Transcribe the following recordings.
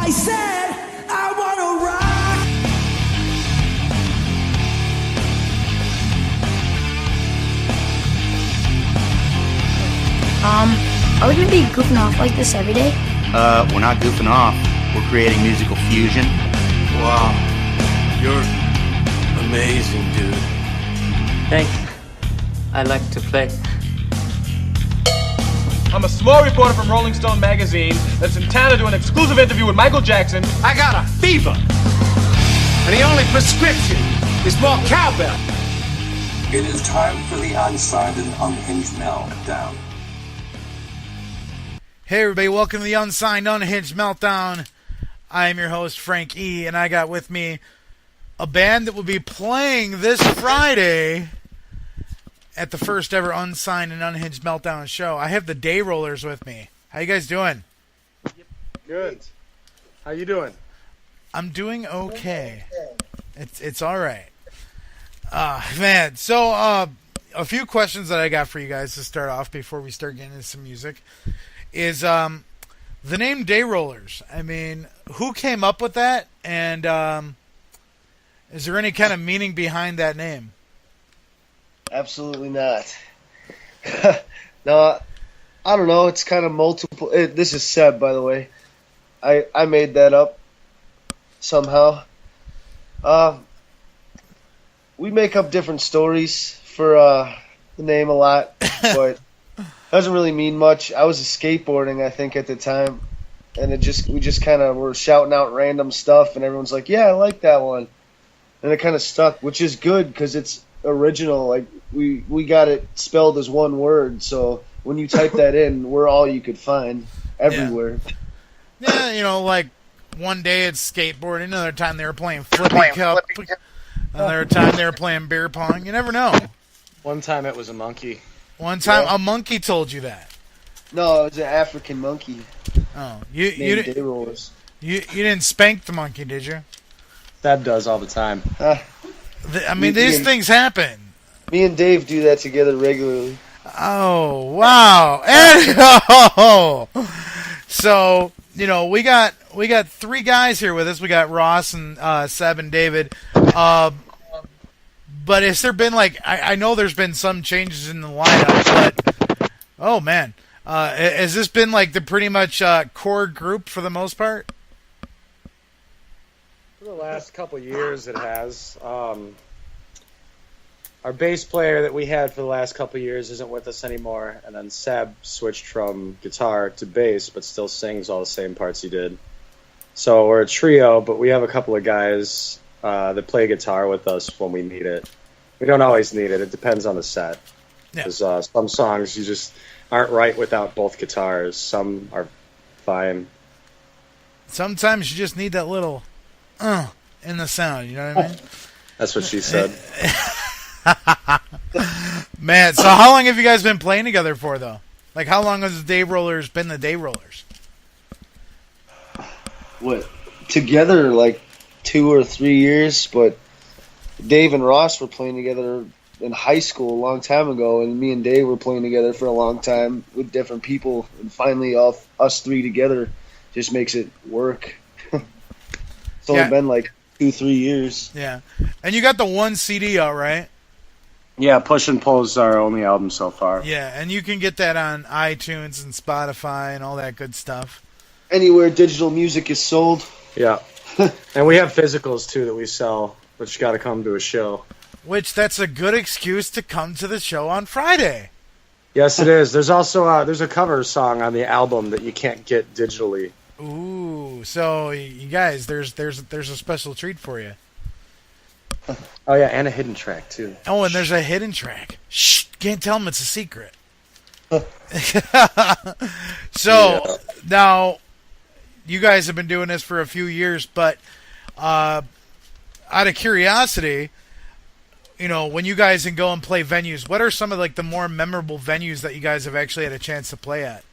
I said I wanna rock. Are we gonna be goofing off like this every day? We're not goofing off. We're creating musical fusion. Wow, you're amazing, dude. Thanks. I like to play. I'm a small reporter from Rolling Stone magazine that's in town to do an exclusive interview with Michael Jackson. I got a fever, and the only prescription is more cowbell. It is time for the Unsigned and Unhinged Meltdown. Hey everybody, welcome to the Unsigned Unhinged Meltdown. I am your host, Frank E., and I got with me a band that will be playing this Friday at the first ever Unsigned and Unhinged Meltdown show. I have the DayRollers with me. How you guys doing? Good. How you doing? I'm doing okay. It's all right. Man, so a few questions that I got for you guys to start off before we start getting into some music is the name DayRollers. I mean, who came up with that, and is there any kind of meaning behind that name? Absolutely not. No, I don't know. It's kind of multiple. This is Seb, by the way. I made that up somehow. We make up different stories for the name a lot, but doesn't really mean much. I was skateboarding, I think, at the time, and we just kind of were shouting out random stuff, and everyone's like, "Yeah, I like that one," and it kind of stuck, which is good because it's original. Like we got it spelled as one word, so when you type that in, we're all you could find everywhere. Yeah, you know, like one day it's skateboarding, another time they were playing flippy cup, another time they were playing beer pong. You never know. One time it was a monkey. One time a monkey told you that. No, it was an African monkey. Oh, you didn't spank the monkey, did you? Seb does all the time. I mean, these things happen. Me and Dave do that together regularly. Oh, wow. So, you know, we got three guys here with us. We got Ross and Seb and David. But has there been, like, I know there's been some changes in the lineup, but, oh, man. Has this been, like, the pretty much core group for the most part? For the last couple years, it has. Our bass player that we had for the last couple years isn't with us anymore, and then Seb switched from guitar to bass, but still sings all the same parts he did. So we're a trio, but we have a couple of guys that play guitar with us when we need it. We don't always need it. It depends on the set. Because some songs you just aren't right without both guitars. Some are fine. Sometimes you just need that little in the sound, you know what I mean? That's what she said. Man, so how long have you guys been playing together for, though? Like, how long has the DayRollers been the DayRollers? What? Together, like 2 or 3 years, but Dave and Ross were playing together in high school a long time ago, and me and Dave were playing together for a long time with different people, and finally us three together just makes it work. It's only been like 2-3 years. Yeah. And you got the one CD out, right? Yeah, Push and Pull is our only album so far. Yeah, and you can get that on iTunes and Spotify and all that good stuff. Anywhere digital music is sold. Yeah. And we have physicals, too, that we sell, but you got to come to a show. Which, that's a good excuse to come to the show on Friday. Yes, it is. There's also there's a cover song on the album that you can't get digitally. Ooh, so you guys, there's a special treat for you. Oh yeah, and a hidden track too. Oh, and there's a hidden track. Shh, can't tell them it's a secret. So now, you guys have been doing this for a few years, but out of curiosity, you know, when you guys can go and play venues, what are some of like the more memorable venues that you guys have actually had a chance to play at?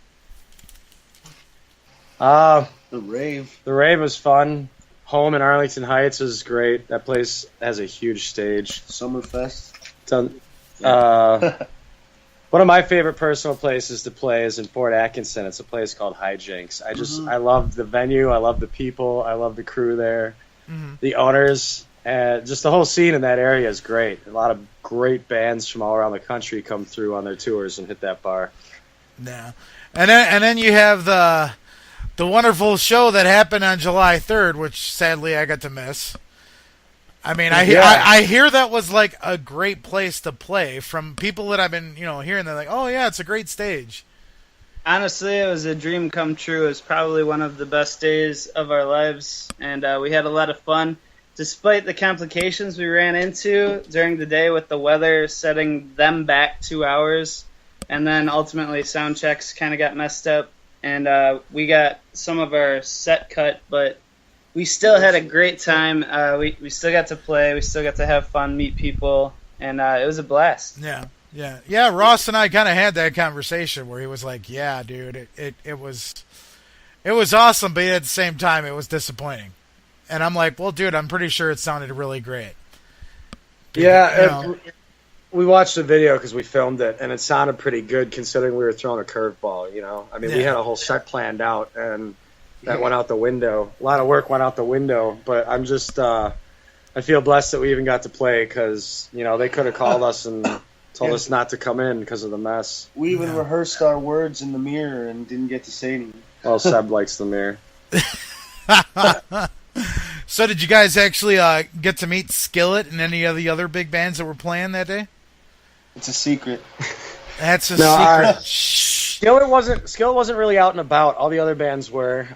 The Rave. The Rave was fun. Home in Arlington Heights is great. That place has a huge stage. Summerfest. What One of my favorite personal places to play is in Fort Atkinson. It's a place called Hijinks. I love the venue. I love the people. I love the crew there, the owners, and just the whole scene in that area is great. A lot of great bands from all around the country come through on their tours and hit that bar. Yeah, and then you have the wonderful show that happened on July 3rd, which sadly I got to miss. I mean, I hear that was like a great place to play from people that I've been, hearing. They're like, oh yeah, it's a great stage. Honestly, it was a dream come true. It was probably one of the best days of our lives, and we had a lot of fun. Despite the complications we ran into during the day with the weather setting them back 2 hours, and then ultimately sound checks kind of got messed up, and we got some of our set cut, but we still had a great time. We still got to play. We still got to have fun, meet people, and it was a blast. Yeah. Ross and I kind of had that conversation where he was like, "Yeah, dude, it was awesome, but at the same time, it was disappointing." And I'm like, "Well, dude, I'm pretty sure it sounded really great." We watched the video because we filmed it, and it sounded pretty good considering we were throwing a curveball. I mean, we had a whole set planned out, and that went out the window. A lot of work went out the window, but I'm just I feel blessed that we even got to play because they could have called us and told us not to come in because of the mess. We even rehearsed our words in the mirror and didn't get to say anything. Well, Seb likes the mirror. So did you guys actually get to meet Skillet and any of the other big bands that were playing that day? It's a secret. That's a secret. Skillet wasn't really out and about. All the other bands were.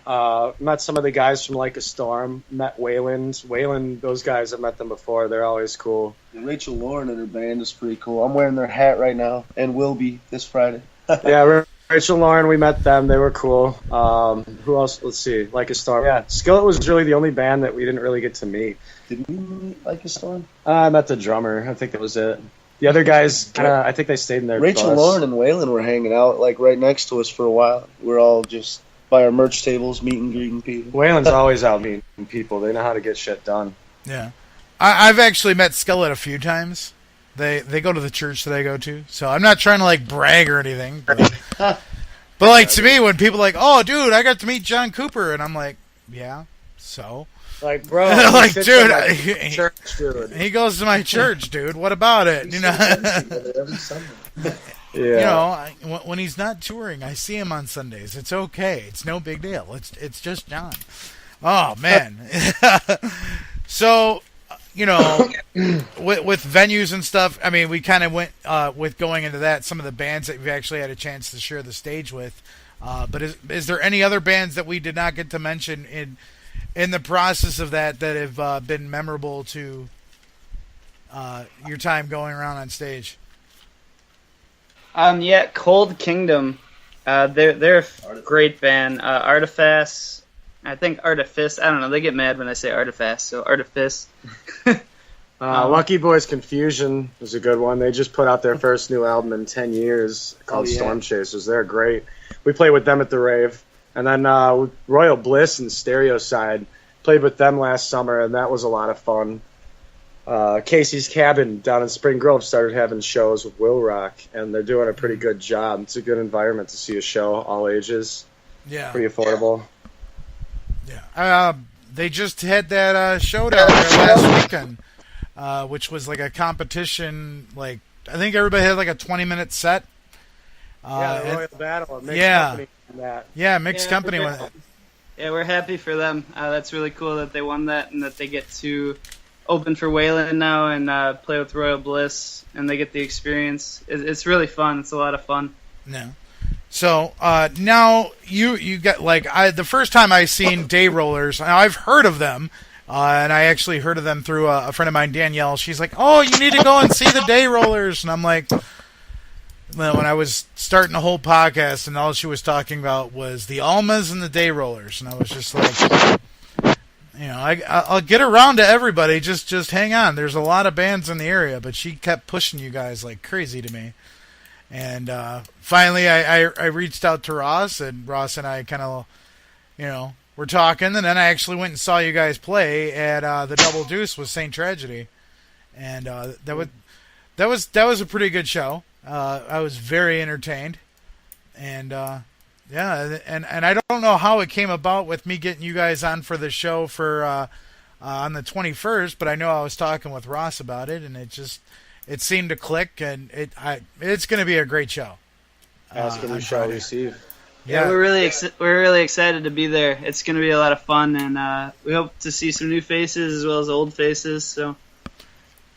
Met some of the guys from Like a Storm. Met Wayland, those guys, I've met them before. They're always cool. And Rachel Lauren and her band is pretty cool. I'm wearing their hat right now and will be this Friday. Yeah, Rachel Lauren, we met them. They were cool. Who else? Let's see. Like a Storm. Yeah, Skillet was really the only band that we didn't really get to meet. Did we meet Like a Storm? I met the drummer. I think that was it. The other guys, I think they stayed in their Rachel Lauren and Waylon were hanging out like right next to us for a while. We're all just by our merch tables, meeting and greeting people. Waylon's always out meeting people. They know how to get shit done. Yeah. I've actually met Skillet a few times. They go to the church that I go to, so I'm not trying to like brag or anything. But like to me, when people are like, "Oh, dude, I got to meet John Cooper," and I'm like, "Yeah, so." Like, bro, like, dude, church, dude, he goes to my church, dude. What about it? When he's not touring, I see him on Sundays. It's okay. It's no big deal. It's just John. Oh man. So, with venues and stuff. I mean, we kind of went with going into that. Some of the bands that we've actually had a chance to share the stage with. But is there any other bands that we did not get to mention in the process of that have been memorable to your time going around on stage? Cold Kingdom. They're a great band. Artifice. I think Artifice. I don't know. They get mad when I say Artifice. So Artifice. Lucky Boys Confusion was a good one. They just put out their first new album in 10 years called Storm Chasers. They're great. We played with them at the rave. And then Royal Bliss and Stereo Side, played with them last summer, and that was a lot of fun. Casey's Cabin down in Spring Grove started having shows with Will Rock, and they're doing a pretty good job. It's a good environment to see a show, all ages. Yeah. Pretty affordable. Yeah. They just had that show down there last weekend, which was like a competition. Like I think everybody had like a 20-minute set. The Royal Battle. Company. Mixed company with it. Yeah, we're happy for them. That's really cool that they won that and that they get to open for Waylon now and play with Royal Bliss, and they get the experience. It's really fun. It's a lot of fun. No. So now you got the first time I seen DayRollers. Now I've heard of them, and I actually heard of them through a friend of mine, Danielle. She's like, "Oh, you need to go and see the DayRollers," and I'm like. When I was starting the whole podcast and all she was talking about was the Almas and the DayRollers, and I was just like, I'll get around to everybody. Just hang on. There's a lot of bands in the area, but she kept pushing you guys like crazy to me. And finally, I reached out to Ross, and Ross and I kind of, were talking, and then I actually went and saw you guys play at the Double Deuce with Saint Tragedy, and that was a pretty good show. I was very entertained, and yeah, and I don't know how it came about with me getting you guys on for the show for on the 21st, but I know I was talking with Ross about it, and it seemed to click, and it's going to be a great show. Ask and you shall receive. Yeah, we're really excited to be there. It's going to be a lot of fun, and we hope to see some new faces as well as old faces. So,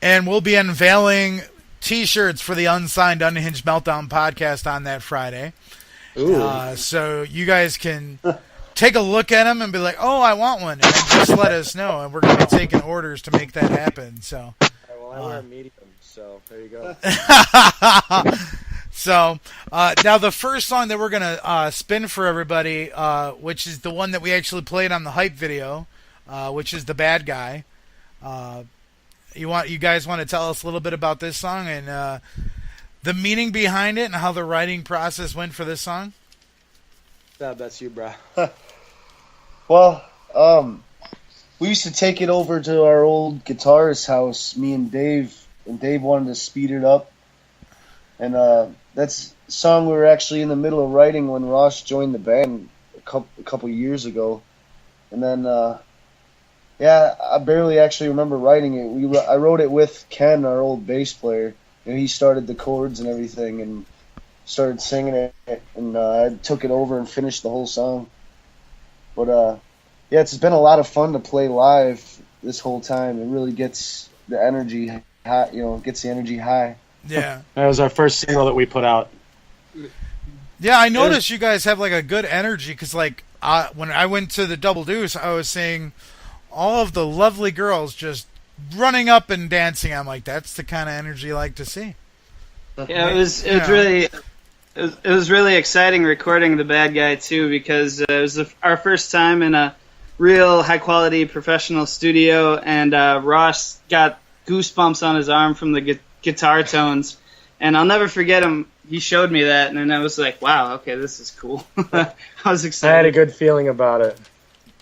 and we'll be unveiling T-shirts for the Unsigned Unhinged Meltdown podcast on that Friday. Ooh. So you guys can take a look at them and be like, "Oh, I want one," and then just let us know, and we're going to be taking orders to make that happen. So, well, I wear a medium, so there you go. So now the first song that we're gonna spin for everybody, which is the one that we actually played on the hype video, which is "The Bad Guy." You guys want to tell us a little bit about this song and the meaning behind it and how the writing process went for this song? That's you, bro. Well, we used to take it over to our old guitarist's house, me and Dave wanted to speed it up. And that's a song we were actually in the middle of writing when Ross joined the band a couple years ago. And then, I barely actually remember writing it. I wrote it with Ken, our old bass player. You know, he started the chords and everything and started singing it. And I took it over and finished the whole song. But, it's been a lot of fun to play live this whole time. It really gets the energy high, gets the energy high. Yeah. That was our first single that we put out. Yeah, I noticed you guys have like a good energy because when I went to the Double Deuce, I was seeing all of the lovely girls just running up and dancing. I'm like, that's the kind of energy I like to see. Yeah, it was really exciting recording The Bad Guy too, because it was our first time in a real high quality professional studio, and Ross got goosebumps on his arm from the guitar tones, and I'll never forget him. He showed me that, and then I was like, "Wow, okay, this is cool." I was excited. I had a good feeling about it.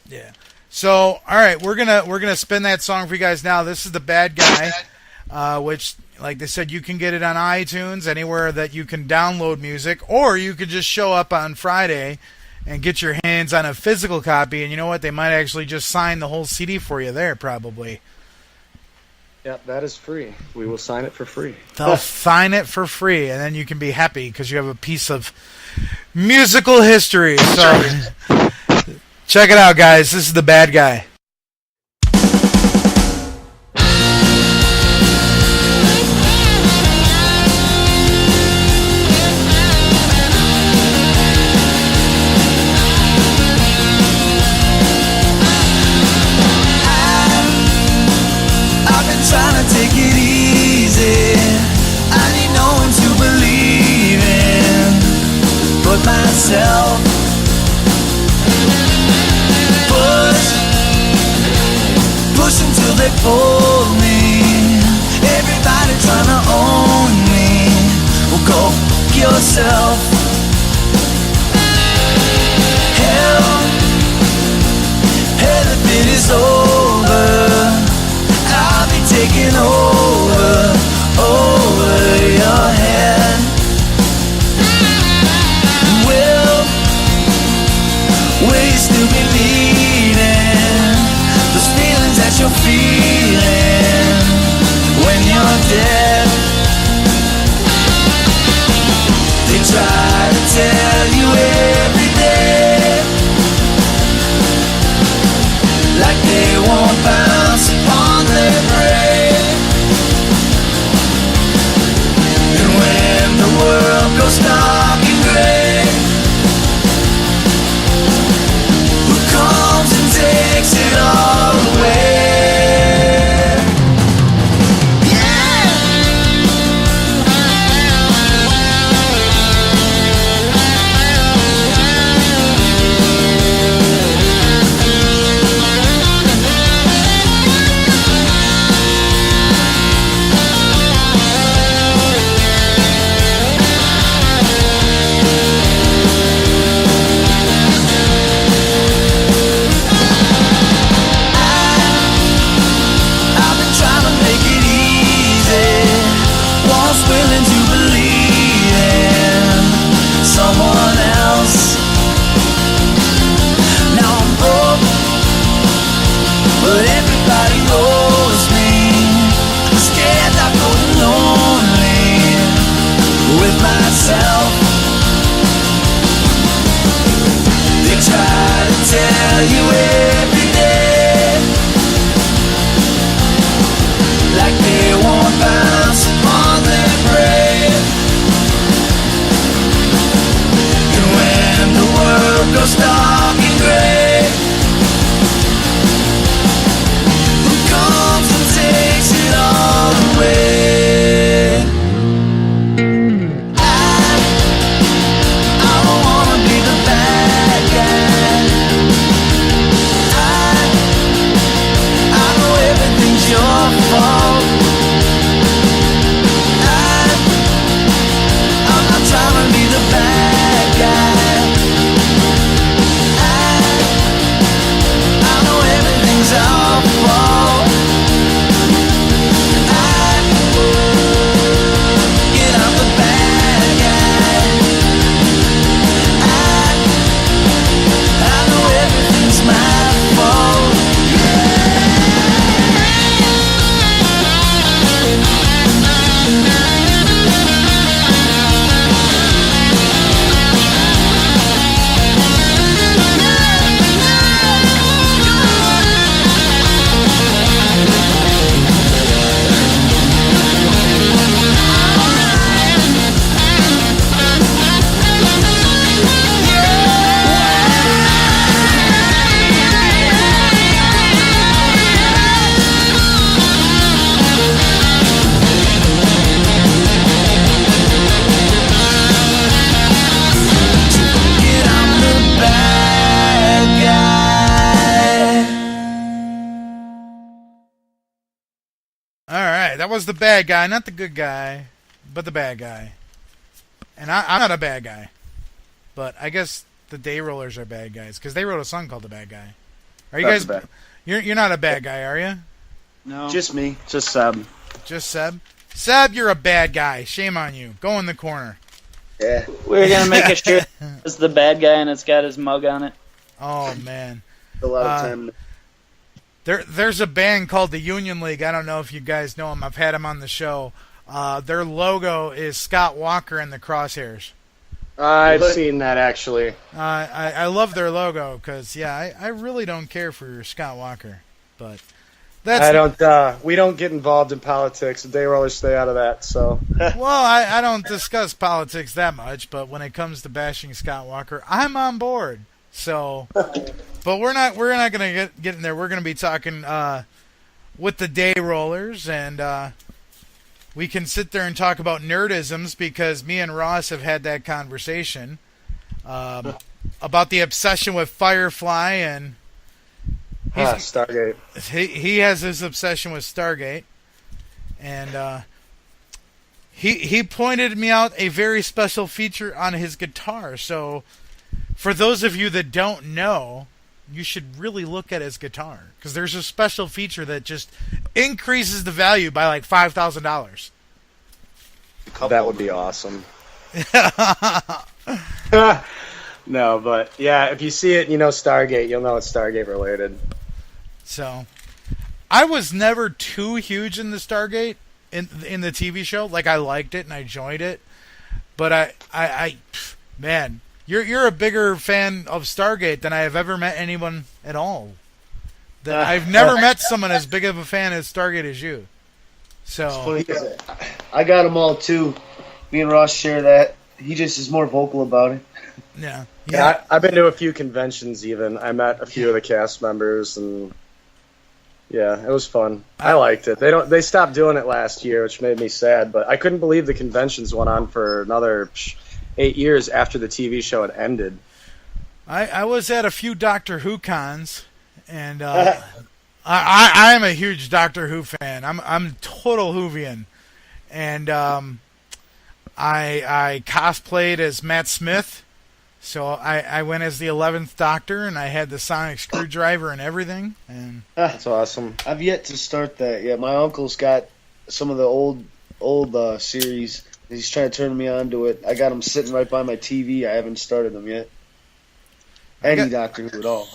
Yeah. So, all right, we're gonna spin that song for you guys now. This is The Bad Guy, which, like they said, you can get it on iTunes, anywhere that you can download music, or you could just show up on Friday and get your hands on a physical copy. And you know what? They might actually just sign the whole CD for you there, probably. Yeah, that is free. We will sign it for free. They'll sign it for free, and then you can be happy because you have a piece of musical history. So check it out, guys. This is The Bad Guy. Trying to take it easy. I need no one to believe in but myself. Push until they pull me. Everybody trying to own me. Well, go f*** yourself. Hell, if it is over, I'll be taking over your head. Will you still be leading those feelings that you're feeling when you're dead? They try with myself. They try to tell you every day, like they won't bounce upon their grave. And when the world goes dark and gray, who comes and takes it all away? I don't wanna be the bad guy. I know everything's your fault. I'm not trying to be the bad guy. I know everything's our fault. Get out the bad guy. I know everything's my fault. Get out the bad guy. All right, that was the bad guy, not the good guy, but the bad guy. And I'm not a bad guy, but I guess the DayRollers are bad guys because they wrote a song called "The Bad Guy." Are you That's guys? bad. You're not a bad guy, are you? No. Just me. Just Seb. Just Seb. Seb, you're a bad guy. Shame on you. Go in the corner. Yeah. We're gonna make a shirt that's the bad guy and it's got his mug on it. Oh man. A lot of time. There's a band called the Union League. I don't know if you guys know them. I've had them on the show. Their logo is Scott Walker and the crosshairs. I've seen that actually. I love their logo because I really don't care for Scott Walker, but that's I don't. We don't get involved in politics. The DayRollers stay out of that. So. well, I don't discuss politics that much, but when it comes to bashing Scott Walker, I'm on board. So, but we're not gonna get in there. We're gonna be talking with the DayRollers, and we can sit there and talk about nerdisms because me and Ross have had that conversation about the obsession with Firefly, and Stargate. he has his obsession with Stargate, and he pointed me out a very special feature on his guitar. So, for those of you that don't know, you should really look at his guitar because there's a special feature that just increases the value by like $5,000. That would be awesome. No, but yeah, if you see it, you know Stargate, you'll know it's Stargate related. So, I was never too huge in the Stargate in the TV show. Like I liked it and I enjoyed it, but man, you're a bigger fan of Stargate than I have ever met anyone at all. I've never met someone as big of a fan of Stargate as you. So I got them all too. Me and Ross share that. He just is more vocal about it. Yeah. I've been to a few conventions even. I met a few of the cast members and yeah, it was fun. I liked it. They stopped doing it last year, which made me sad, but I couldn't believe the conventions went on for another 8 years after the TV show had ended. I was at a few Doctor Who cons, and I am a huge Doctor Who fan. I'm total Whovian, and I cosplayed as Matt Smith, so I went as the 11th Doctor, and I had the sonic screwdriver and everything. And that's awesome. I've yet to start that. Yeah, my uncle's got some of the old series. He's trying to turn me on to it. I got him sitting right by my TV. I haven't started them yet. Any Doctor Who at all.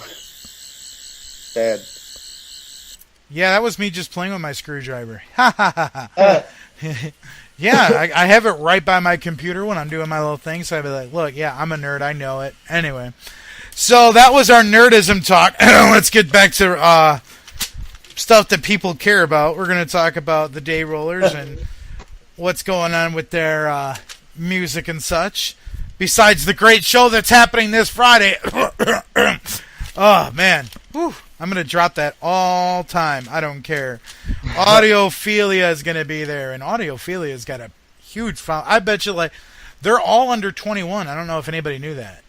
Bad. Yeah, that was me just playing with my screwdriver. Ha ha ha ha. Yeah, I have it right by my computer when I'm doing my little thing, so I'd be like, look, yeah, I'm a nerd, I know it. Anyway, so that was our nerdism talk. Let's get back to stuff that people care about. We're going to talk about the DayRollers and what's going on with their music and such, besides the great show that's happening this Friday. Oh, man. Whew. I'm going to drop that all time. I don't care. Audiophilia is going to be there, and Audiophilia's got a huge following. I bet you, like, they're all under 21. I don't know if anybody knew that.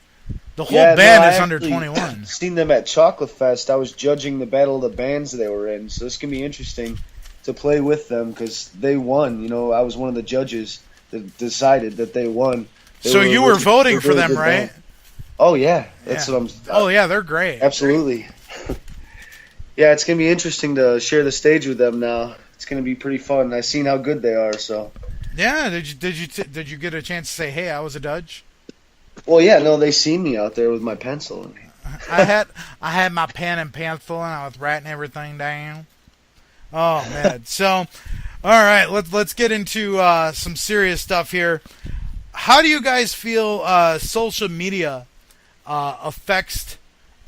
The whole band is under 21. Seen them at Chocolate Fest. I was judging the Battle of the Bands they were in, so this can be interesting to play with them because they won. You know, I was one of the judges that decided that they won. So you were voting for them, right? Band. Oh, yeah. That's what I'm... Oh, yeah, they're great. Absolutely. Yeah, it's going to be interesting to share the stage with them now. It's going to be pretty fun. I've seen how good they are, so... Yeah, did you get a chance to say, hey, I was a Dudge? Well, yeah, no, they seen me out there with my pencil. I had my pen and pencil, and I was writing everything down. Oh, man. So, all right, let's get into some serious stuff here. How do you guys feel social media affects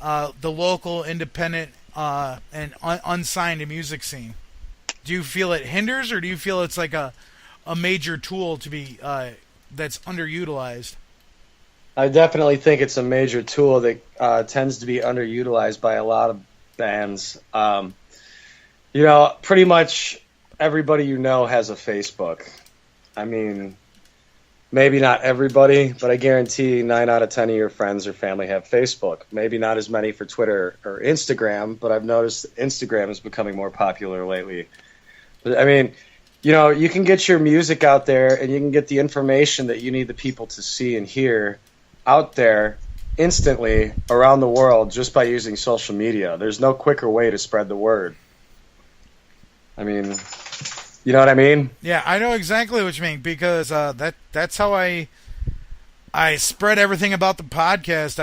the local independent and unsigned music scene? Do you feel it hinders, or do you feel it's like a major tool to be that's underutilized? I definitely think it's a major tool that tends to be underutilized by a lot of bands. You know, pretty much everybody you know has a Facebook. I mean, maybe not everybody, but I guarantee 9 out of 10 of your friends or family have Facebook. Maybe not as many for Twitter or Instagram, but I've noticed Instagram is becoming more popular lately. But, I mean, you know, you can get your music out there and you can get the information that you need the people to see and hear out there instantly around the world just by using social media. There's no quicker way to spread the word. I mean, you know what I mean? Yeah, I know exactly what you mean because that's how I spread everything about the podcast.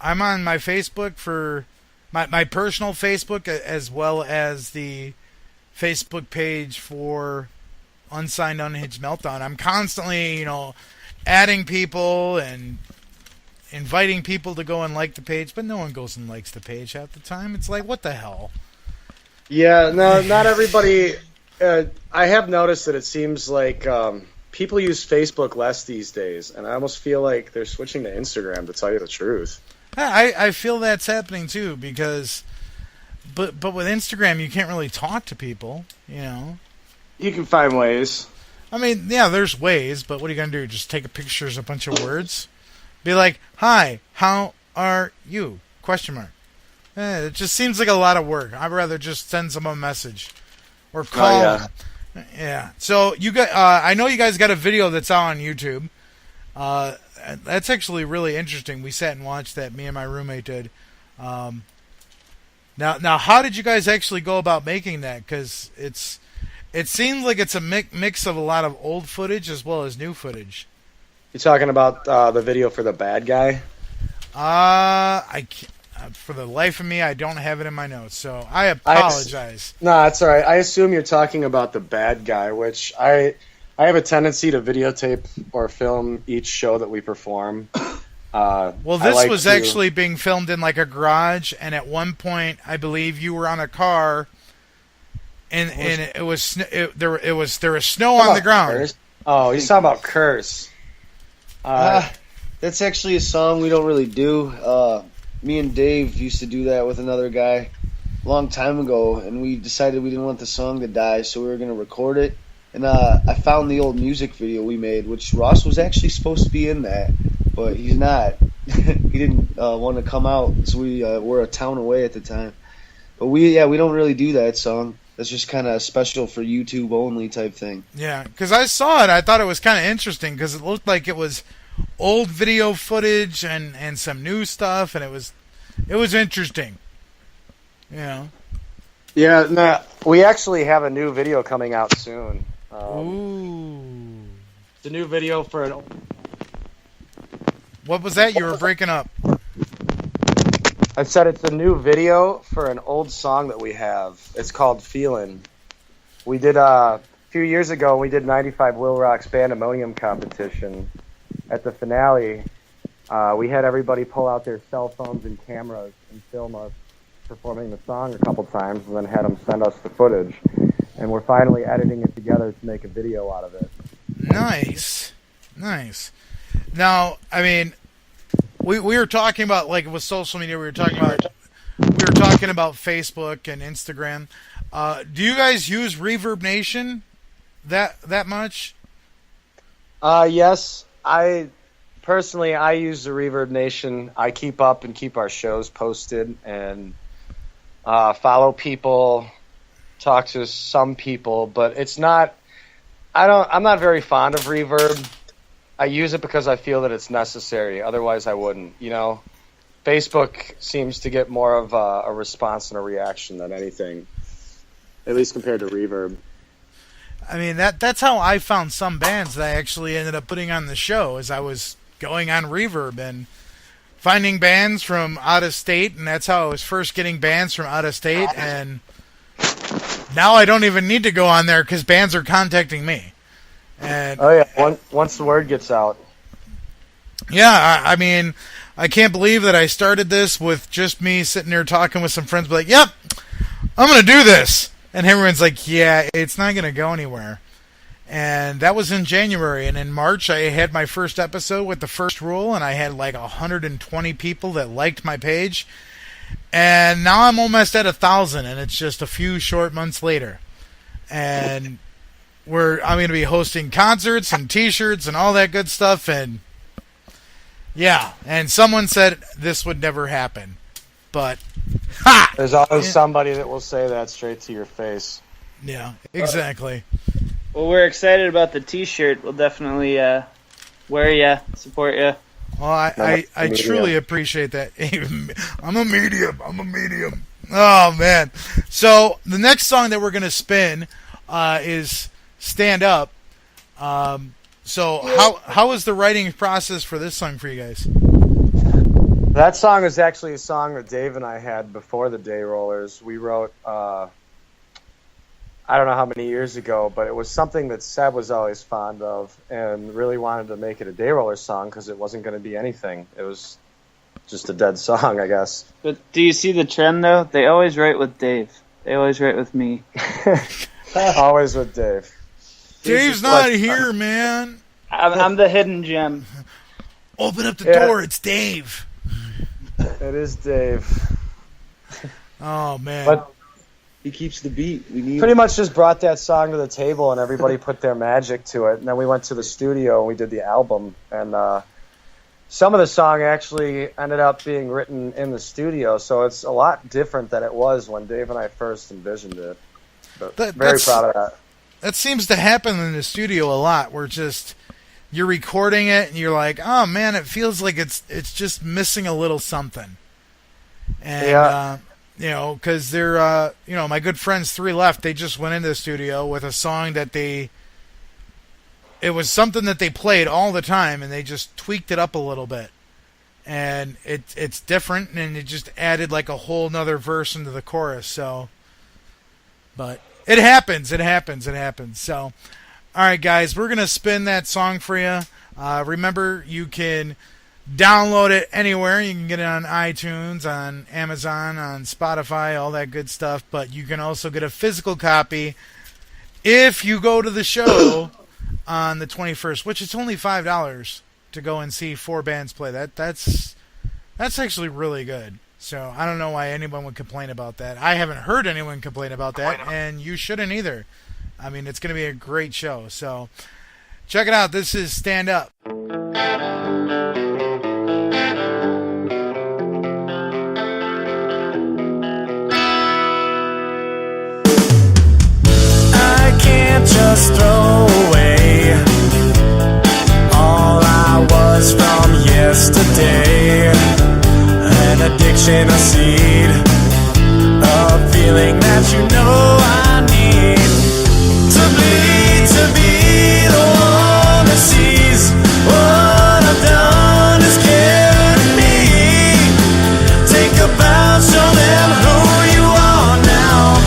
I'm on my Facebook for my personal Facebook as well as the Facebook page for Unsigned, Unhinged Meltdown. I'm constantly, you know, adding people and inviting people to go and like the page, but no one goes and likes the page half the time. It's like, what the hell? Yeah, no, not everybody. I have noticed that it seems like people use Facebook less these days, and I almost feel like they're switching to Instagram, to tell you the truth. I feel that's happening too because, but with Instagram you can't really talk to people. You know, you can find ways. I mean, yeah, there's ways, but what are you gonna do? Just take a picture of a bunch of words? Be like, "Hi, how are you?" ? It just seems like a lot of work. I'd rather just send someone a message or call them. Yeah. So you got, I know you guys got a video that's out on YouTube. That's actually really interesting. We sat and watched that. Me and my roommate did. Now, how did you guys actually go about making that? Because it seems like it's a mix of a lot of old footage as well as new footage. You talking about the video for the bad guy? For the life of me, I don't have it in my notes, so I apologize. No, it's all right. I assume you're talking about the bad guy, which I have a tendency to videotape or film each show that we perform. Well, this was actually being filmed in like a garage, and at one point, I believe you were on a car, and there was snow on the ground. Curse? Oh, he's talking about Curse. That's actually a song we don't really do. Me and Dave used to do that with another guy a long time ago, and we decided we didn't want the song to die, so we were going to record it. And I found the old music video we made, which Ross was actually supposed to be in that, but he's not. He didn't want to come out, so we were a town away at the time. But we don't really do that song. That's just kind of special for YouTube only type thing. Yeah, because I saw it. I thought it was kind of interesting because it looked like it was old video footage and some new stuff, and it was interesting. Yeah. Yeah, no, we actually have a new video coming out soon. Ooh. The new video for an... What was that? You were breaking up. I said it's a new video for an old song that we have. It's called Feelin'. We did few years ago, we did 95 Will Rock's Bandemonium competition. At the finale, we had everybody pull out their cell phones and cameras and film us performing the song a couple times, and then had them send us the footage. And we're finally editing it together to make a video out of it. Nice. Now, I mean, we were talking about, like, with social media, we were talking about Facebook and Instagram. Do you guys use Reverb Nation that much? Yes. I use the Reverb Nation. I keep up and keep our shows posted and follow people, talk to some people, but it's not. I'm not very fond of Reverb. I use it because I feel that it's necessary. Otherwise, I wouldn't. You know, Facebook seems to get more of a response and a reaction than anything, at least compared to Reverb. I mean, that's how I found some bands that I actually ended up putting on the show, as I was going on Reverb and finding bands from out of state, and that's how I was first getting bands from out of state, and now I don't even need to go on there because bands are contacting me. And once the word gets out. Yeah, I mean, I can't believe that I started this with just me sitting there talking with some friends, but like, yep, I'm going to do this. And everyone's like, yeah, it's not going to go anywhere. And that was in January. And in March, I had my first episode with the first rule, and I had like 120 people that liked my page. And now I'm almost at 1,000, and it's just a few short months later. And I'm going to be hosting concerts and T-shirts and all that good stuff. And yeah, and someone said this would never happen. But there's always somebody that will say that straight to your face. Yeah, exactly. Well, we're excited about the T-shirt. We'll definitely wear you, support you. Well, I truly appreciate that. I'm a medium. Oh, man. So the next song that we're going to spin is Stand Up. So how was the writing process for this song for you guys? That song is actually a song that Dave and I had before the DayRollers. We wrote, I don't know how many years ago, but it was something that Seb was always fond of and really wanted to make it a DayRollers song because it wasn't going to be anything. It was just a dead song, I guess. But do you see the trend, though? They always write with Dave. They always write with me. Always with Dave. Dave's not here, man. I'm the hidden gem. Open up the door. It's Dave. It is Dave. Oh, man. But he keeps the beat. Pretty much just brought that song to the table and everybody put their magic to it. And then we went to the studio and we did the album. And some of the song actually ended up being written in the studio. So it's a lot different than it was when Dave and I first envisioned it. But very proud of that. That seems to happen in the studio a lot, where you're recording it and you're like, oh man, it feels like it's just missing a little something. And because they're my good friends Three Left, they just went into the studio with a song that it was something that they played all the time, and they just tweaked it up a little bit, and it's different, and it just added like a whole nother verse into the chorus. So, but it happens. So, all right, guys, we're going to spin that song for you. Remember, you can download it anywhere. You can get it on iTunes, on Amazon, on Spotify, all that good stuff. But you can also get a physical copy if you go to the show on the 21st, which is only $5 to go and see 4 bands play. That's actually really good. So I don't know why anyone would complain about that. I haven't heard anyone complain about that, and you shouldn't either. I mean, it's going to be a great show. So check it out. This is Stand Up. I can't just throw away all I was from yesterday. An addiction, a seed, a feeling that you know I need. To be the one that sees what I've done is killing me. Take a bow, show them who you are now.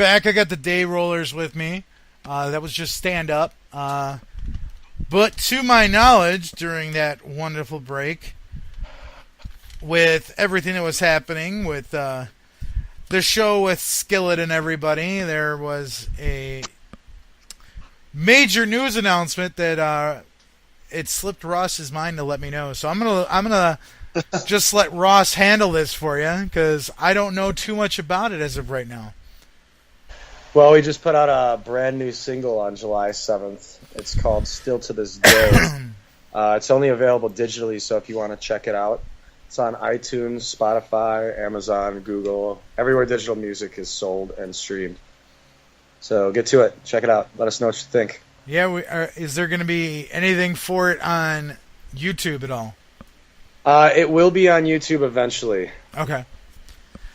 back. I got the DayRollers with me. That was just stand up. But to my knowledge, during that wonderful break, with everything that was happening with the show with Skillet and everybody, there was a major news announcement that it slipped Ross's mind to let me know. So I'm gonna just let Ross handle this for you because I don't know too much about it as of right now. Well, we just put out a brand new single on July 7th. It's called Still to This Day. It's only available digitally, so if you want to check it out, it's on iTunes, Spotify, Amazon, Google, everywhere digital music is sold and streamed. So get to it. Check it out. Let us know what you think. Yeah, is there going to be anything for it on YouTube at all? It will be on YouTube eventually. Okay.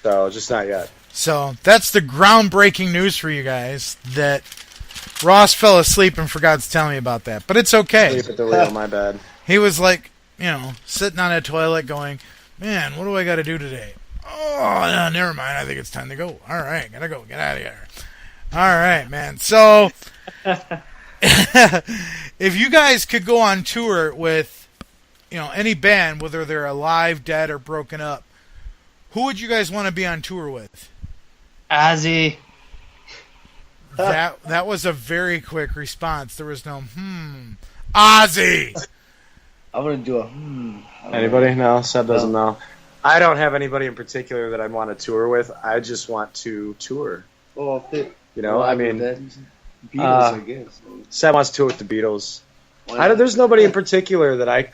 So, just not yet. So, that's the groundbreaking news for you guys, that Ross fell asleep and forgot to tell me about that. But it's okay. Sleep at the wheel, my bad. He was like, sitting on a toilet going, man, what do I got to do today? Oh, no, never mind. I think it's time to go. All right, gotta go. Get out of here. All right, man. So, if you guys could go on tour with, any band, whether they're alive, dead, or broken up, who would you guys want to be on tour with? Ozzy. That was a very quick response. There was no Ozzy. I'm gonna do a Anybody? No, Seb doesn't know. I don't have anybody in particular that I want to tour with. I just want to tour. Well, Beatles, I guess. Seb wants to tour with the Beatles. There's nobody in particular that I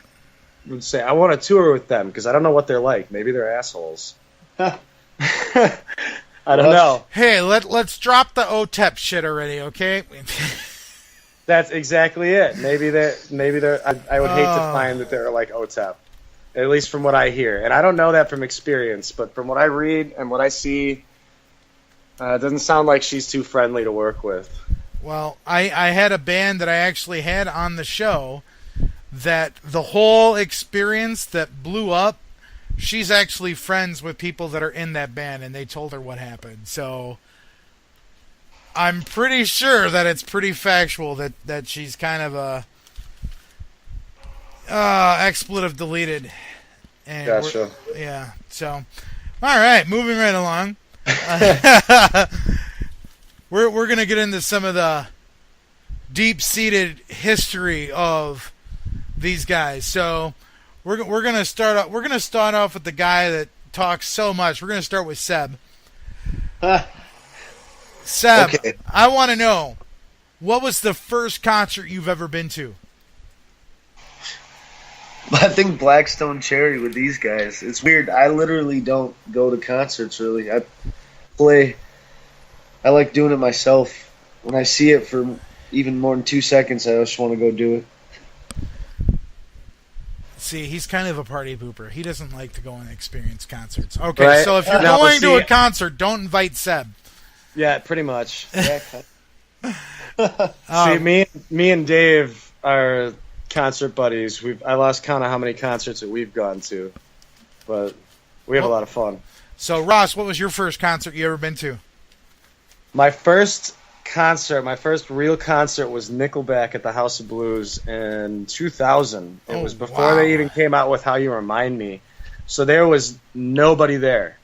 would say I want to tour with them because I don't know what they're like. Maybe they're assholes. I don't know. Hey, let's drop the OTEP shit already, okay? That's exactly it. Maybe they're. I would hate to find that they're like OTEP, at least from what I hear, and I don't know that from experience, but from what I read and what I see, it doesn't sound like she's too friendly to work with. Well, I had a band that I actually had on the show that the whole experience that blew up, she's actually friends with people that are in that band, and they told her what happened. So I'm pretty sure that it's pretty factual that she's kind of a expletive deleted. And gotcha. Yeah. So, all right, moving right along. We're gonna get into some of the deep-seated history of these guys. So we're gonna start off with the guy that talks so much. We're gonna start with Seb. Seb, okay. I want to know, what was the first concert you've ever been to? I think Blackstone Cherry with these guys. It's weird. I literally don't go to concerts really. I like doing it myself. When I see it for even more than 2 seconds, I just want to go do it. See, he's kind of a party pooper. He doesn't like to go and experience concerts. Okay, right. So if you're going to a concert, don't invite Seb. Yeah, pretty much. See, me and Dave are concert buddies. I lost count of how many concerts that we've gone to, but we have a lot of fun. So, Ross, what was your first concert you ever been to? My first real concert was Nickelback at the House of Blues in 2000. It was before they even came out with How You Remind Me. So there was nobody there.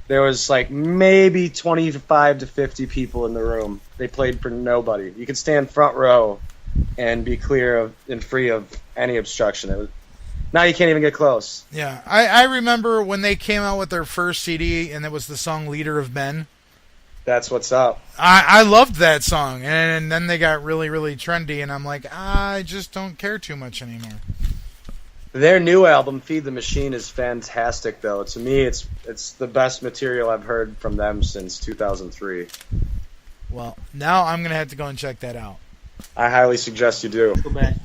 There was like maybe 25 to 50 people in the room. They played for nobody. You could stand front row and be clear of and free of any obstruction. Now you can't even get close. Yeah, I remember when they came out with their first CD, and it was the song Leader of Men. That's what's up. I loved that song, and then they got really, really trendy, and I'm like, I just don't care too much anymore. Their new album, Feed the Machine, is fantastic, though. To me, it's the best material I've heard from them since 2003. Well, now I'm going to have to go and check that out. I highly suggest you do. Go back.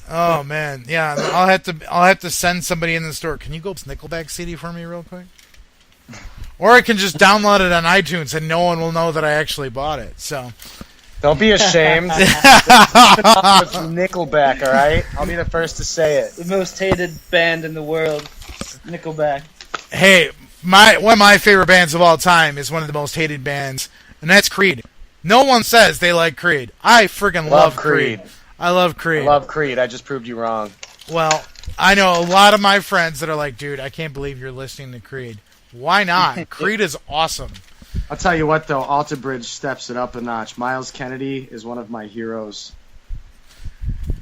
Oh, man. Yeah, I'll have to send somebody in the store. Can you go Nickelback CD for me real quick? Or I can just download it on iTunes and no one will know that I actually bought it. So don't be ashamed. It's Nickelback, all right? I'll be the first to say it. The most hated band in the world, Nickelback. Hey, one of my favorite bands of all time is one of the most hated bands and that's Creed. No one says they like Creed. I freaking love Creed. I love Creed. I love Creed. I just proved you wrong. Well, I know a lot of my friends that are like, dude, I can't believe you're listening to Creed. Why not? Creed is awesome. I'll tell you what, though, Alter Bridge steps it up a notch. Miles Kennedy is one of my heroes.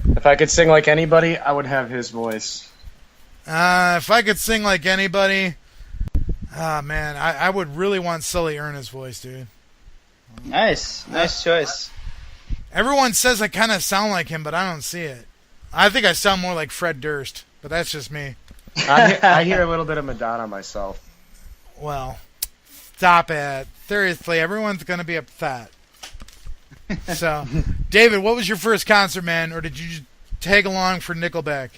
If I could sing like anybody, I would have his voice. If I could sing like anybody, man, I would really want Sully Erna's voice, dude. Nice choice. Everyone says I kind of sound like him, but I don't see it. I think I sound more like Fred Durst, but that's just me. I hear a little bit of Madonna myself. Well, stop it. Seriously, everyone's going to be upset. So, David, what was your first concert, man? Or did you just tag along for Nickelback?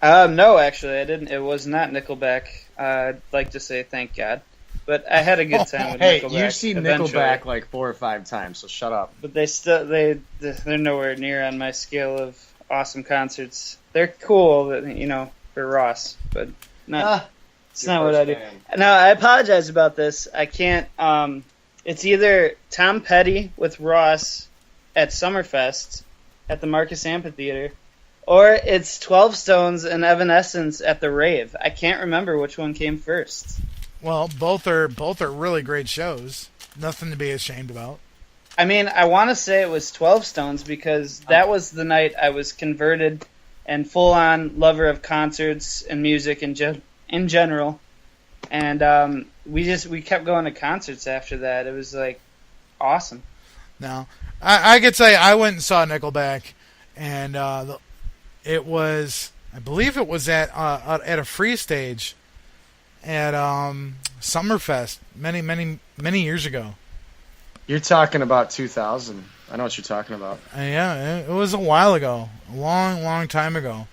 No, actually, I didn't. It was not Nickelback. I'd like to say thank God. But I had a good time with Nickelback. Hey, you've seen Nickelback like 4 or 5 times, so shut up. But they're nowhere near on my scale of awesome concerts. They're cool, for Ross, but not. It's not what I do. No, I apologize about this. I can't. It's either Tom Petty with Ross at Summerfest at the Marcus Amphitheater, or it's 12 Stones and Evanescence at the Rave. I can't remember which one came first. Well, both are really great shows. Nothing to be ashamed about. I mean, I want to say it was 12 Stones because that was the night I was converted and full-on lover of concerts and music in general. And we kept going to concerts after that. It was like awesome. No, I could say I went and saw Nickelback, and it was, I believe it was at a free stage at Summerfest many years ago. You're talking about 2000. I know what you're talking about. Yeah, it was a while ago, a long time ago.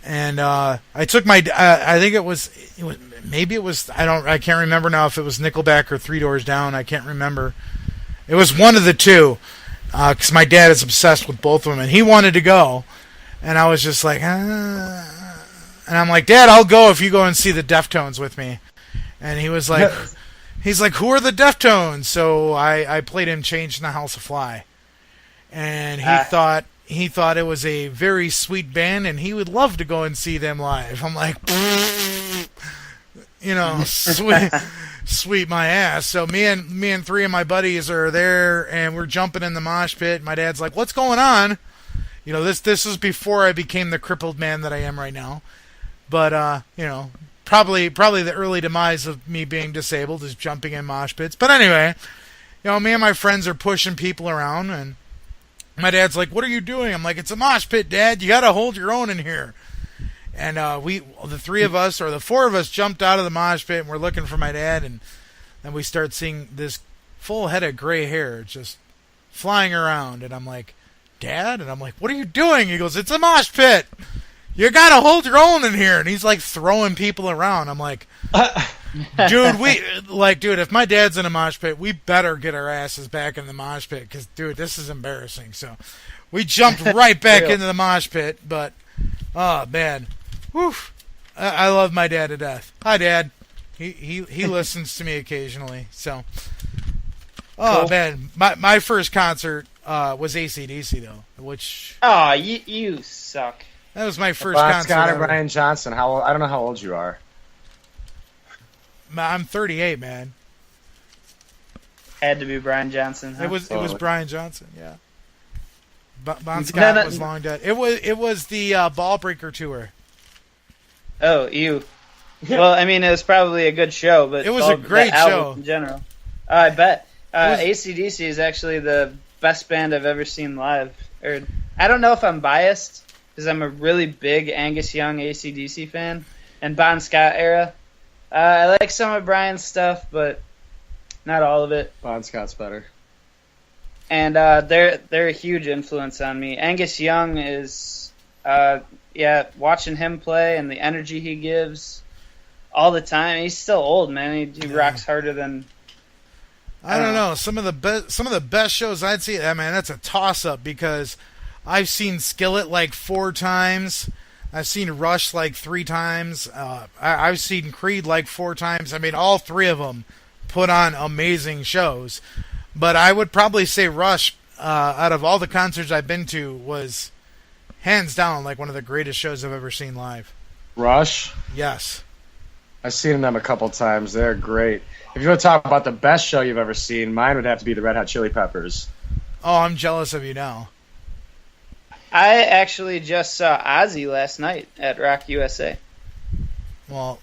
And I took my, I think it was I can't remember now if it was Nickelback or Three Doors Down. I can't remember. It was one of the two, because my dad is obsessed with both of them, and he wanted to go, and I was just like, and I'm like, Dad, I'll go if you go and see the Deftones with me. And he was like, who are the Deftones? So I played him Change in the House of Fly, and he thought it was a very sweet band, and he would love to go and see them live. I'm like, sweet my ass. So me and 3 of my buddies are there, and we're jumping in the mosh pit. My dad's like, what's going on? This is before I became the crippled man that I am right now. But, probably the early demise of me being disabled is jumping in mosh pits. But anyway, me and my friends are pushing people around, and my dad's like, what are you doing? I'm like, it's a mosh pit, Dad. You got to hold your own in here. And the 3 of us, or the 4 of us, jumped out of the mosh pit, and we're looking for my dad, and then we start seeing this full head of gray hair just flying around. And I'm like, Dad? And I'm like, what are you doing? He goes, it's a mosh pit. You got to hold your own in here. And he's like throwing people around. I'm like, dude, if my dad's in a mosh pit, we better get our asses back in the mosh pit, because, dude, this is embarrassing. So we jumped right back into the mosh pit, but, oh, man. Whew. I love my dad to death. Hi, Dad. He listens to me occasionally. So, oh, cool. Man. My first concert was AC/DC, though, which... Oh, you suck. That was my first Bon concert. Scott or Brian Johnson. I don't know how old you are. I'm 38, man. Had to be Brian Johnson. Huh? It was Brian Johnson, yeah. Bon Scott was long dead. It was the Ballbreaker tour. Oh, you. Well, I mean, it was probably a good show, but it was a great show in general. I bet. AC/DC is actually the best band I've ever seen live. Or I don't know if I'm biased, because I'm a really big Angus Young AC/DC fan, and Bon Scott era. I like some of Brian's stuff, but not all of it. Bon Scott's better. And they're a huge influence on me. Angus Young is, watching him play and the energy he gives all the time. He's still old, man. He rocks harder than... I don't know. Some of the best shows I'd see, man, that's a toss-up, because I've seen Skillet like 4 times. I've seen Rush like 3 times. I've seen Creed like 4 times. I mean, all 3 of them put on amazing shows. But I would probably say Rush, out of all the concerts I've been to, was hands down like one of the greatest shows I've ever seen live. Rush? Yes. I've seen them a couple times. They're great. If you want to talk about the best show you've ever seen, mine would have to be the Red Hot Chili Peppers. Oh, I'm jealous of you now. I actually just saw Ozzy last night at Rock USA. Well,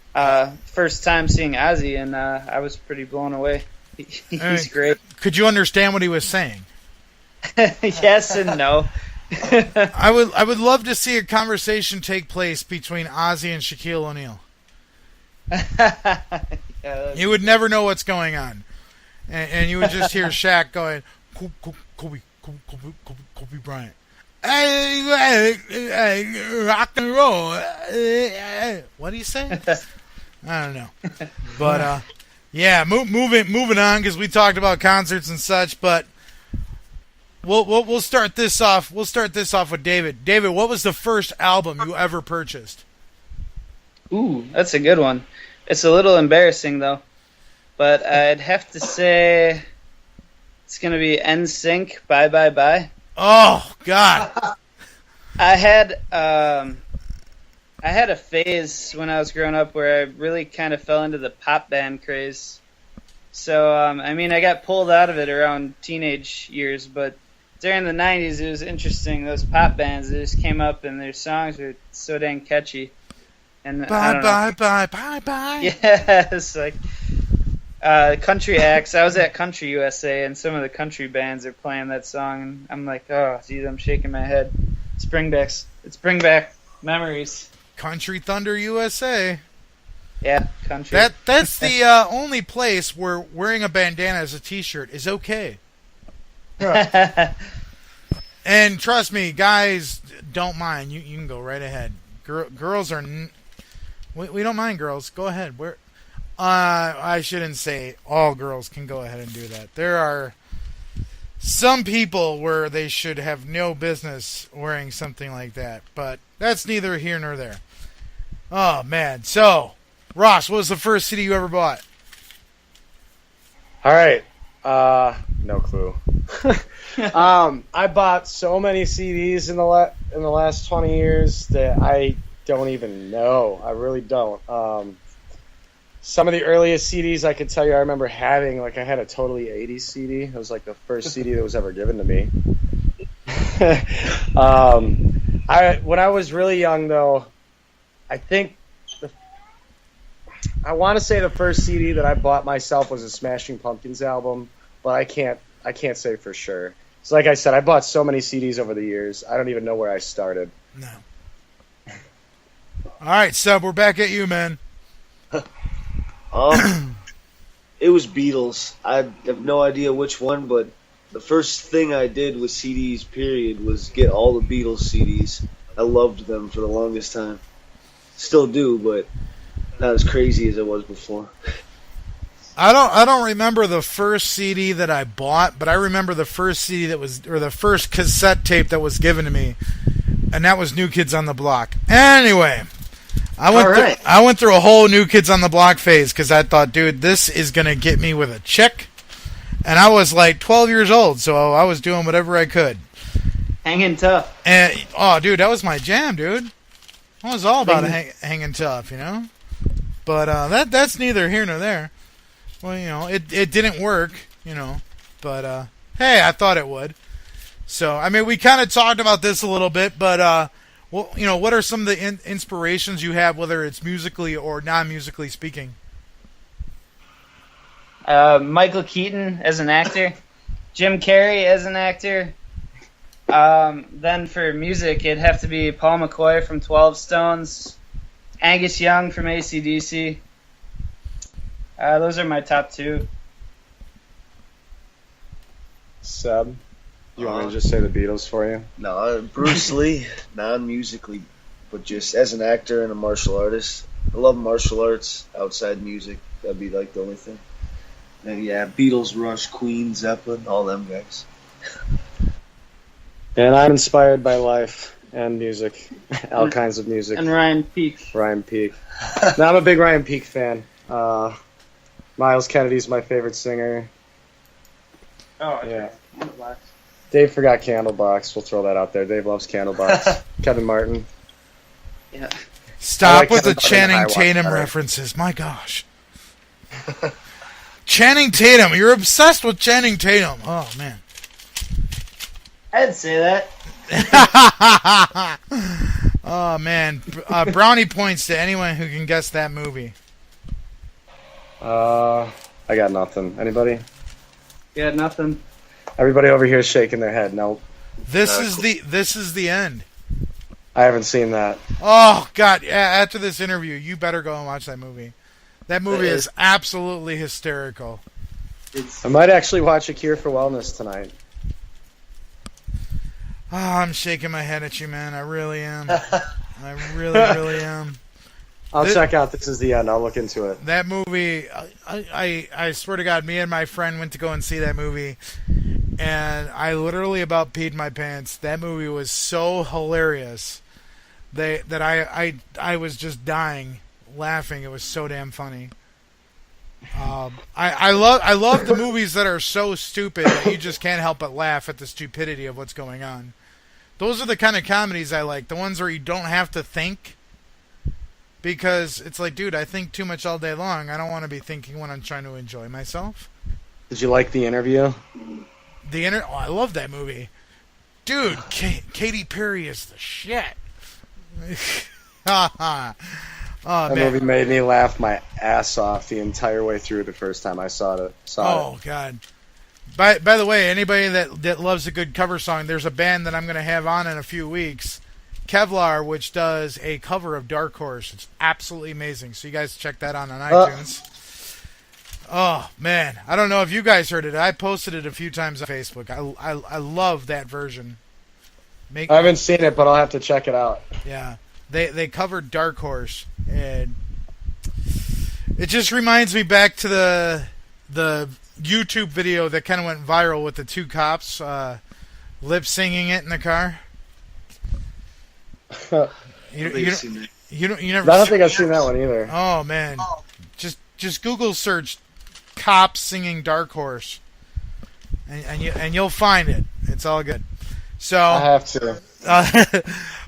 first time seeing Ozzy, and I was pretty blown away. He's great. Could you understand what he was saying? Yes and no. I would love to see a conversation take place between Ozzy and Shaquille O'Neal. You would never know what's going on, and you would just hear Shaq going, Kobe Bryant, rock and roll. What do you say? I don't know, but yeah, moving on, because we talked about concerts and such, but we'll start this off. We'll start this off with David. David, what was the first album you ever purchased? Ooh, that's a good one. It's a little embarrassing though, but I'd have to say it's gonna be NSYNC. Bye Bye Bye. Oh God. I had a phase when I was growing up where I really kind of fell into the pop band craze. So, I mean, I got pulled out of it around teenage years, but during the 90s, it was interesting. Those pop bands that just came up, and their songs were so dang catchy. And bye, bye, bye, bye, bye. Yes, like country acts. I was at Country USA, and some of the country bands are playing that song, and I'm like, oh, geez, I'm shaking my head. It's bring back memories. Country Thunder USA. Yeah, country. That's the only place where wearing a bandana as a T-shirt is okay. And trust me, guys don't mind. You can go right ahead. Girls are... We don't mind girls. Go ahead. I shouldn't say all girls can go ahead and do that. There are some people where they should have no business wearing something like that. But that's neither here nor there. Oh, man. So, Ross, what was the first CD you ever bought? All right. No clue. I bought so many CDs in the last 20 years that I don't even know. I really don't. Some of the earliest CDs I could tell you I remember having, like I had a Totally 80s CD. It was like the first CD that was ever given to me. When I was really young, though, I think I want to say the first CD that I bought myself was a Smashing Pumpkins album, but I can't say for sure. So like I said, I bought so many CDs over the years, I don't even know where I started. No. All right, Sub, we're back at you, man. It was Beatles. I have no idea which one, but the first thing I did with CDs, period, was get all the Beatles CDs. I loved them for the longest time. Still do, but not as crazy as it was before. I don't remember the first CD that I bought, but I remember the first CD the first cassette tape that was given to me, and that was New Kids on the Block. Anyway, I went through a whole New Kids on the Block phase because I thought, dude, this is gonna get me with a chick, and I was like 12 years old, so I was doing whatever I could. Hanging tough. And dude, that was my jam, dude. I was all about hanging tough, you know. But that's neither here nor there. Well, you know, it didn't work, you know, but hey, I thought it would. So, I mean, we kind of talked about this a little bit, but well, you know, what are some of the inspirations you have, whether it's musically or non-musically speaking? Michael Keaton as an actor, Jim Carrey as an actor. Then for music, it'd have to be Paul McCoy from 12 Stones, Angus Young from AC/DC. Those are my top two. Seb, you want me to just say the Beatles for you? No, Bruce Lee, non-musically, but just as an actor and a martial artist. I love martial arts outside music. That'd be like the only thing. And yeah, Beatles, Rush, Queen, Zeppelin, all them guys. And I'm inspired by life and music, all kinds of music. And Ryan Peake. No, I'm a big Ryan Peake fan. Miles Kennedy's my favorite singer. Oh, yeah. Candlebox. Dave forgot Candlebox. We'll throw that out there. Dave loves Candlebox. Kevin Martin. Yeah. Stop with Kevin the Martin Channing and I Tatum watch better. references. My gosh. Channing Tatum. You're obsessed with Channing Tatum. Oh, man. I'd say that. Oh, man. Brownie points to anyone who can guess that movie. I got nothing. Anybody? Yeah, nothing. Everybody over here is shaking their head. Nope. This is the end. I haven't seen that. Oh, God. After this interview, you better go and watch that movie. That movie is absolutely hysterical. I might actually watch A Cure for Wellness tonight. Oh, I'm shaking my head at you, man. I really am. I really, really am. I'll check out This Is the End. I'll look into it. That movie, I swear to God, me and my friend went to go and see that movie, and I literally about peed my pants. That movie was so hilarious that I was just dying laughing. It was so damn funny. I love the movies that are so stupid that you just can't help but laugh at the stupidity of what's going on. Those are the kind of comedies I like. The ones where you don't have to think. Because it's like, dude, I think too much all day long. I don't want to be thinking when I'm trying to enjoy myself. Did you like The Interview? Oh, I love that movie. Dude, Katy Perry is the shit. That movie made me laugh my ass off the entire way through the first time I saw it. Oh, God. By the way, anybody that loves a good cover song, there's a band that I'm going to have on in a few weeks, Kevlar, which does a cover of Dark Horse. It's absolutely amazing. So you guys check that on iTunes. Oh, man. I don't know if you guys heard it. I posted it a few times on Facebook. I love that version. I haven't seen it, but I'll have to check it out. Yeah. They covered Dark Horse, and it just reminds me back to the YouTube video that kind of went viral with the two cops lip singing it in the car. You never. I don't think I've seen that one either. Oh man, just Google search cops singing Dark Horse, and you'll find it. It's all good. So I have to.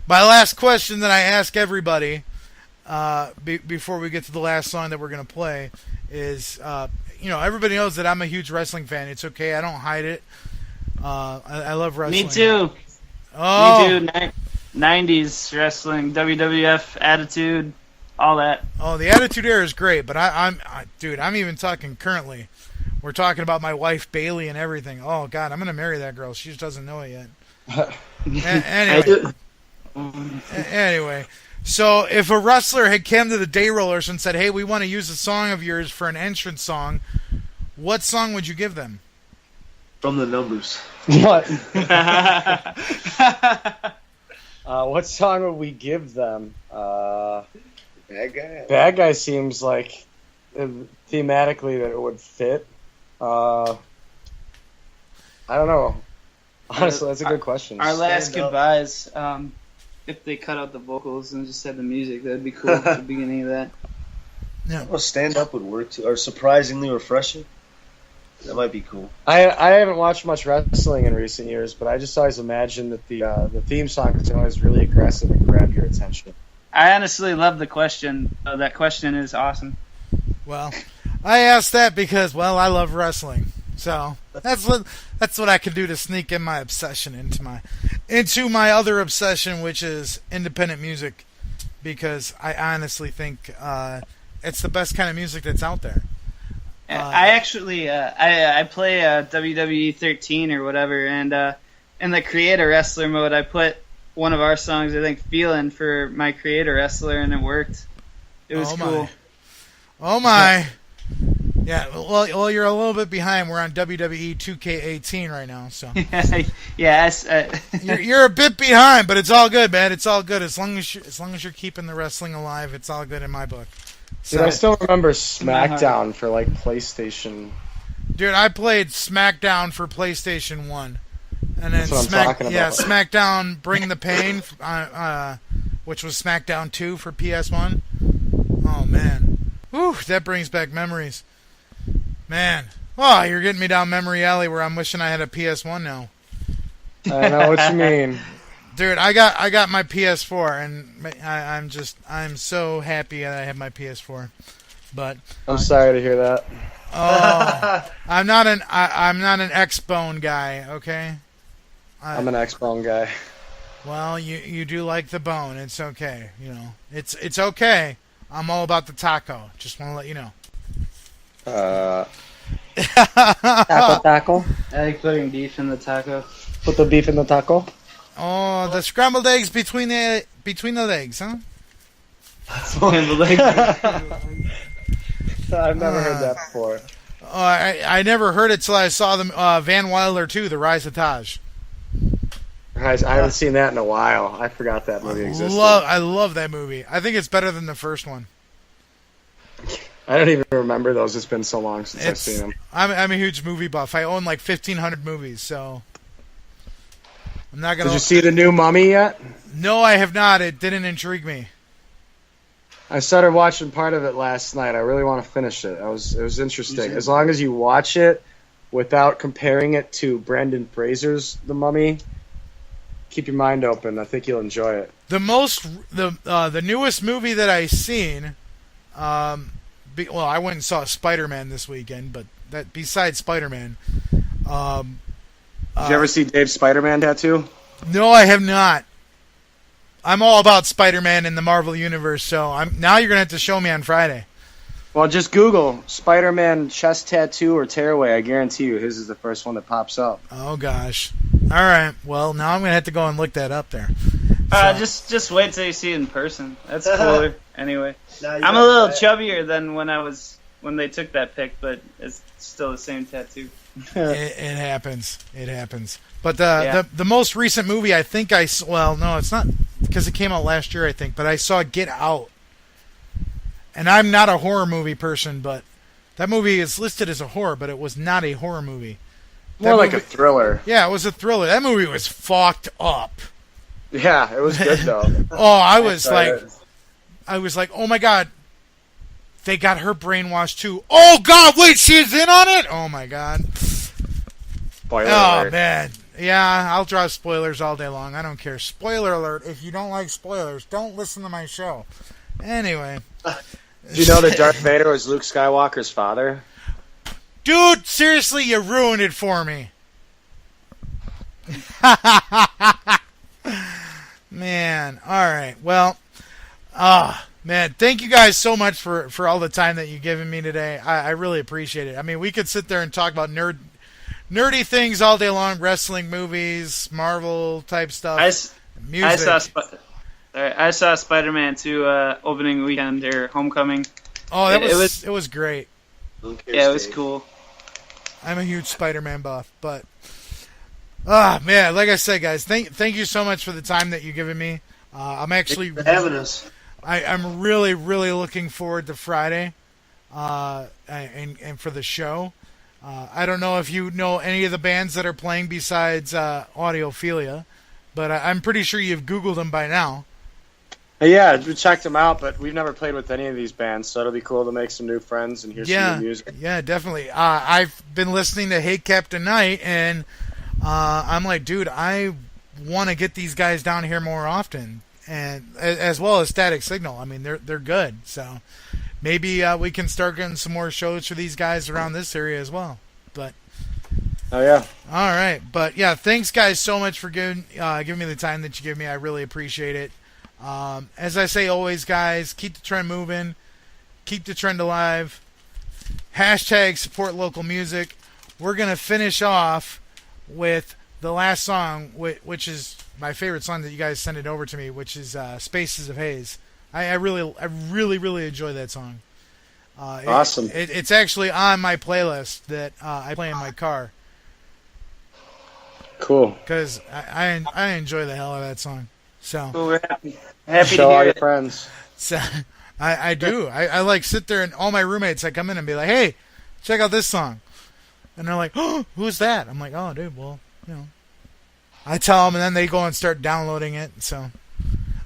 My last question that I ask everybody before we get to the last song that we're going to play is, everybody knows that I'm a huge wrestling fan. It's okay. I don't hide it. I love wrestling. Me too. Oh. Me too. 90s wrestling, WWF, Attitude, all that. Oh, the Attitude Era is great, but I'm even talking currently. We're talking about my wife Bailey and everything. Oh God, I'm going to marry that girl. She just doesn't know it yet. Anyway, so if a wrestler had come to the DayRollers and said, "Hey, we want to use a song of yours for an entrance song," what song would you give them? From the Numbers. What? What song would we give them? Bad Guy. Bad Guy seems like thematically that it would fit. I don't know. Honestly, that's a good question. Our last goodbyes, if they cut out the vocals and just had the music, that'd be cool at the beginning of that. Yeah. Well, stand up would work too, or surprisingly refreshing. That might be cool. I haven't watched much wrestling in recent years, but I just always imagined that the theme song is always really aggressive and grab your attention. I honestly love the question. That question is awesome. Well, I asked that because, I love wrestling. So that's what I can do to sneak in my obsession into my other obsession, which is independent music, because I honestly think it's the best kind of music that's out there. I actually I play WWE 13 or whatever, and in the creator wrestler mode, I put one of our songs, I think, "Feelin'" for my creator wrestler, and it worked. It was cool. Oh my! Yeah, well, you're a little bit behind. We're on WWE 2K18 right now, so yes, you're a bit behind, but it's all good, man. It's all good as long as you're keeping the wrestling alive. It's all good in my book. Dude, I still remember SmackDown for like PlayStation. Dude, I played SmackDown for PlayStation 1, and then SmackDown Bring the Pain, which was SmackDown 2 for PS1. Oh man, whew, that brings back memories. Man. Oh, you're getting me down memory alley where I'm wishing I had a PS1 now. I know what you mean. Dude, I got my PS4 and I'm so happy that I have my PS4. But I'm sorry to hear that. Oh, I'm not an X-Bone guy, okay? I'm an X-Bone guy. Well, you do like the bone. It's okay, you know. It's okay. I'm all about the taco. Just want to let you know. Taco. I like putting beef in the taco. Put the beef in the taco. Oh, the scrambled eggs between the legs, huh? Scrambled eggs. I've never heard that before. Oh, I never heard it till I saw the Van Wilder 2, The Rise of Taj. I haven't seen that in a while. I forgot that movie existed. I love that movie. I think it's better than the first one. I don't even remember those. It's been so long since I've seen them. I'm a huge movie buff. I own like 1,500 movies, so I'm not gonna. Did you see the new Mummy yet? No, I have not. It didn't intrigue me. I started watching part of it last night. I really want to finish it. It was interesting. As long as you watch it without comparing it to Brendan Fraser's The Mummy, keep your mind open. I think you'll enjoy it. The newest movie that I seen, I went and saw Spider-Man this weekend, but that besides Spider-Man, did you ever see Dave's Spider-Man tattoo? No, I have not. I'm all about Spider-Man in the Marvel Universe, so now you're gonna have to show me on Friday. Well, just Google Spider-Man chest tattoo or tearaway. I guarantee you his is the first one that pops up. Oh, gosh. All right. Well, now I'm going to have to go and look that up there. Just wait till you see it in person. That's cooler. Anyway, I'm a little chubbier than when they took that pic, but it's still the same tattoo. It happens. It happens. But the most recent movie I think no, it's not because it came out last year, I think, but I saw Get Out. And I'm not a horror movie person, but that movie is listed as a horror, but it was not a horror movie. More like a thriller. Yeah, it was a thriller. That movie was fucked up. Yeah, it was good though. I was like, oh my god, they got her brainwashed too. Oh god, wait, she's in on it. Oh my god. Spoiler alert. Man, yeah, I'll draw spoilers all day long. I don't care. Spoiler alert. If you don't like spoilers, don't listen to my show. Anyway. Did you know that Darth Vader was Luke Skywalker's father? Dude, seriously, you ruined it for me. Man, all right. Well, man, thank you guys so much for all the time that you've given me today. I really appreciate it. I mean, we could sit there and talk about nerdy things all day long, wrestling, movies, Marvel type stuff, music. I saw Spider-Man 2 opening weekend or homecoming. Oh, it was great. Yeah, it was cool. I'm a huge Spider-Man buff, but man, like I said, guys, thank you so much for the time that you've given me. I'm actually Thanks for having us. I'm really really looking forward to Friday, and for the show. I don't know if you know any of the bands that are playing besides Audiophilia, but I'm pretty sure you've Googled them by now. Yeah, we checked them out, but we've never played with any of these bands, so it'll be cool to make some new friends and hear some new music. Yeah, definitely. I've been listening to Hey Captain Night, and I'm like, dude, I want to get these guys down here more often, and as well as Static Signal. I mean, they're good, so maybe we can start getting some more shows for these guys around this area as well. But oh yeah, all right. But yeah, thanks guys so much for giving me the time that you give me. I really appreciate it. As I say always, guys, keep the trend moving, keep the trend alive. Hashtag support local music. We're gonna finish off with the last song, which is my favorite song that you guys sent it over to me, which is "Spaces of Haze." I really enjoy that song. Awesome. It's actually on my playlist that I play in my car. Cool. Because I enjoy the hell out of that song. So we're happy Show to hear all your it. friends. So I do. I like sit there and all my roommates, I come in and be like, hey, check out this song. And they're like, oh, who's that? I'm like, oh, dude, well, you know. I tell them, and then they go and start downloading it. So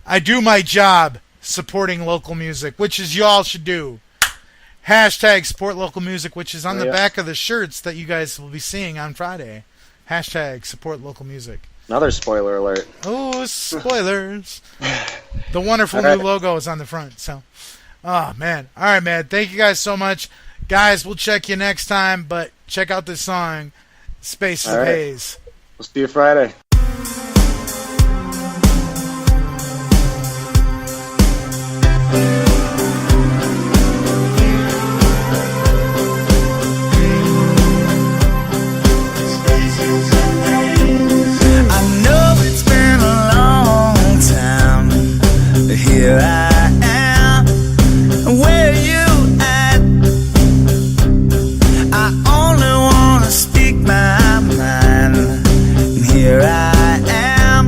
I do my job supporting local music, which is y'all should do. Hashtag support local music, which is on the Yeah. back of the shirts that you guys will be seeing on Friday. Hashtag support local music. Another spoiler alert. Oh, spoilers. The wonderful All right. new logo is on the front. So, oh, man. All right, man. Thank you guys so much. Guys, we'll check you next time, but check out this song, Space All of right. Haze. We'll see you Friday. I know it's been a long time, but here I am. Where you at? I only wanna speak my mind, and here I am.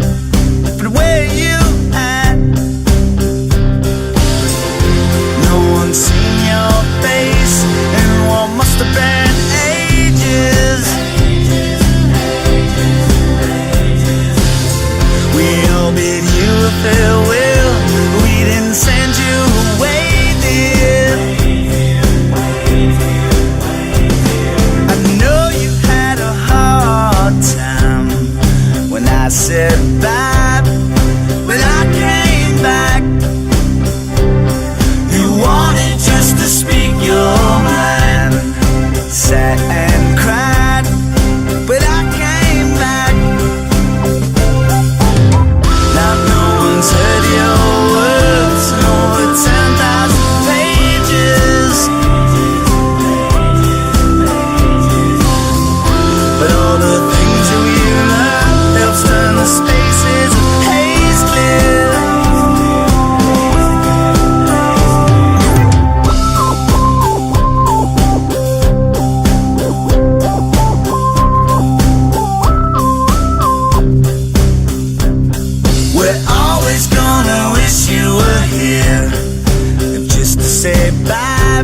But where you at? No one's seen your face in what must have been ages. We all bid you a farewell. We didn't send you away, dear. I know you had a hard time when I said bye, but I came back. You wanted just to speak your mind, sat and cried, but I came back. Now no one's heard your words over 10,000 pages, but all the things that we learned helps turn the spaces of haze clear. We're always gonna wish you were here, just to say bye.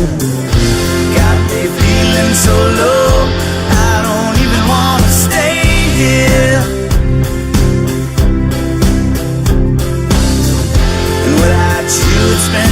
Got me feeling so low, I don't even wanna stay here. And without you, it's been